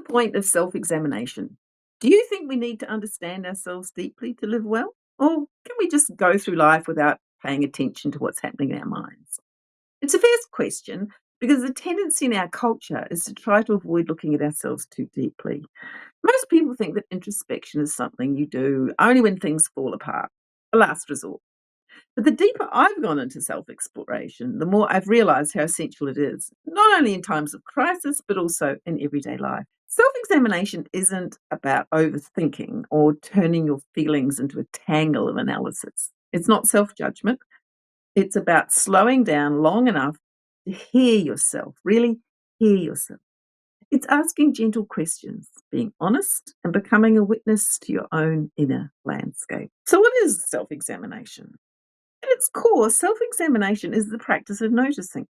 point of self-examination? Do you think we need to understand ourselves deeply to live well? Or can we just go through life without paying attention to what's happening in our minds? It's a fair question because the tendency in our culture is to try to avoid looking at ourselves too deeply. Most people think that introspection is something you do only when things fall apart, a last resort. But the deeper I've gone into self exploration, the more I've realized how essential it is, not only in times of crisis, but also in everyday life. Self examination isn't about overthinking or turning your feelings into a tangle of analysis. It's not self judgment. It's about slowing down long enough to hear yourself, really hear yourself. It's asking gentle questions, being honest, and becoming a witness to your own inner landscape. So, what is self examination? At its core, self examination is the practice of noticing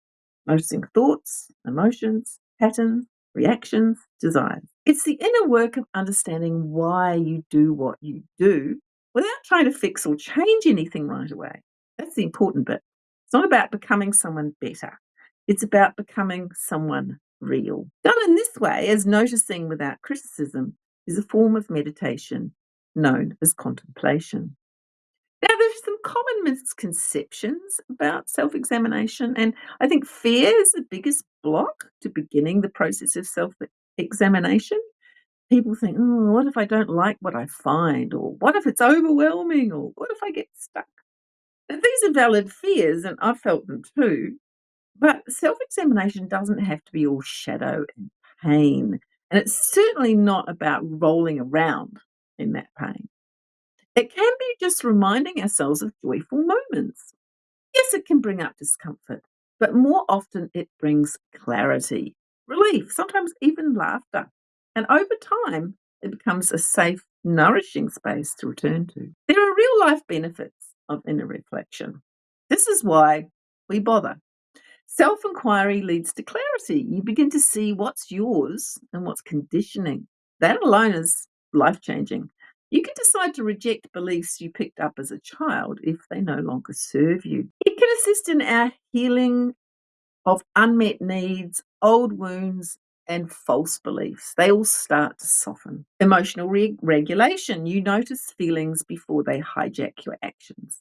thoughts, emotions, patterns, reactions, desires. It's the inner work of understanding why you do what you do without trying to fix or change anything right away. That's the important bit. It's not about becoming someone better, it's about becoming someone real. Done in this way, as noticing without criticism, is a form of meditation known as contemplation. Now, there's some common misconceptions about self examination, and I think fear is the biggest block to beginning the process of self examination. People think, oh, what if I don't like what I find? Or what if it's overwhelming? Or what if I get stuck? And these are valid fears, and I've felt them too. But self examination doesn't have to be all shadow and pain. And it's certainly not about rolling around in that pain. It can be just reminding ourselves of joyful moments. Yes, it can bring up discomfort, but more often it brings clarity, relief, sometimes even laughter. And over time, it becomes a safe, nourishing space to return to. There are real life benefits of inner reflection. This is why we bother. Self inquiry leads to clarity. You begin to see what's yours and what's conditioning. That alone is life changing. You can decide to reject beliefs you picked up as a child if they no longer serve you. It can assist in our healing of unmet needs, old wounds, and false beliefs. They all start to soften. Emotional regulation. You notice feelings before they hijack your actions.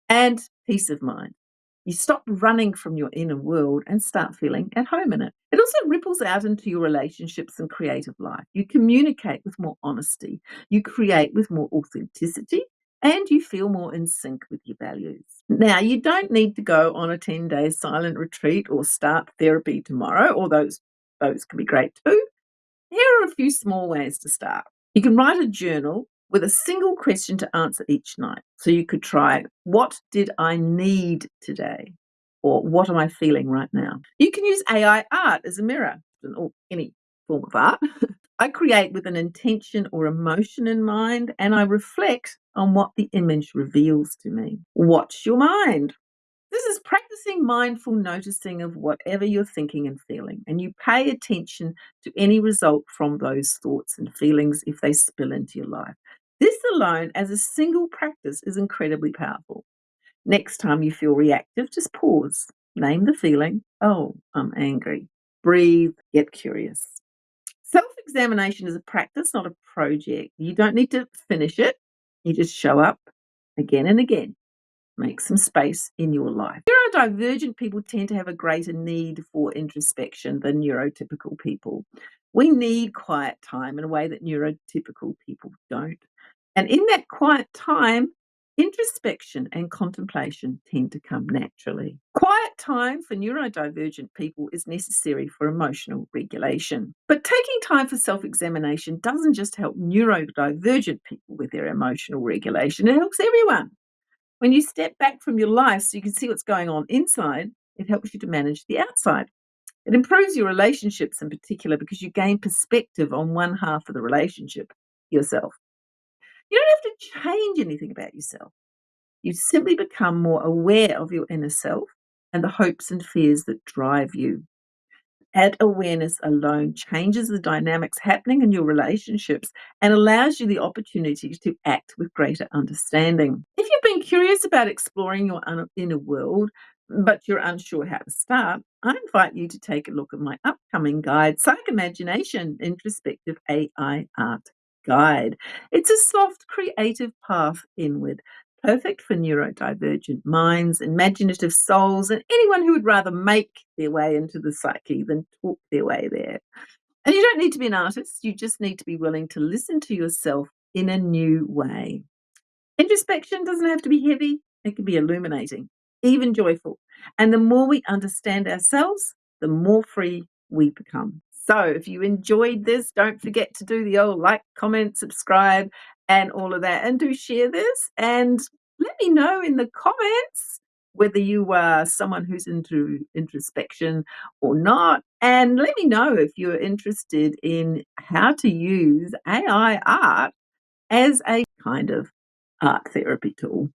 And peace of mind. You stop running from your inner world and start feeling at home in it. It also ripples out into your relationships and creative life. You communicate with more honesty, you create with more authenticity, and you feel more in sync with your values. Now, you don't need to go on a 10-day silent retreat or start therapy tomorrow, although those can be great too. Here are a few small ways to start. You can write a journal with a single question to answer each night. So you could try, what did I need today? Or what am I feeling right now? You can use AI art as a mirror, or any form of art. I create with an intention or emotion in mind, and I reflect on what the image reveals to me. Watch your mind. This is practicing mindful noticing of whatever you're thinking and feeling, and you pay attention to any result from those thoughts and feelings if they spill into your life. This alone, as a single practice, is incredibly powerful. Next time you feel reactive, just pause, name the feeling. Oh, I'm angry. Breathe, get curious. Self examination is a practice, not a project. You don't need to finish it, you just show up again and again. Make some space in your life. Neurodivergent people tend to have a greater need for introspection than neurotypical people. We need quiet time in a way that neurotypical people don't. And in that quiet time, introspection and contemplation tend to come naturally. Quiet time for neurodivergent people is necessary for emotional regulation. But taking time for self examination doesn't just help neurodivergent people with their emotional regulation, it helps everyone. When you step back from your life so you can see what's going on inside, it helps you to manage the outside. It improves your relationships in particular because you gain perspective on one half of the relationship, yourself. You don't have to change anything about yourself. You simply become more aware of your inner self and the hopes and fears that drive you. That awareness alone changes the dynamics happening in your relationships and allows you the opportunity to act with greater understanding. If you've been curious about exploring your inner world, but you're unsure how to start, I invite you to take a look at my upcoming guide, Psych Imagination Introspective AI Art Guide. It's a soft, creative path inward, perfect for neurodivergent minds, imaginative souls, and anyone who would rather make their way into the psyche than talk their way there. And you don't need to be an artist, you just need to be willing to listen to yourself in a new way. Introspection doesn't have to be heavy, it can be illuminating, even joyful. And the more we understand ourselves, the more free we become. So if you enjoyed this, don't forget to do the old like, comment, subscribe, and all of that. And do share this and let me know in the comments whether you are someone who's into introspection or not. And let me know if you're interested in how to use AI art as a kind of art therapy tool.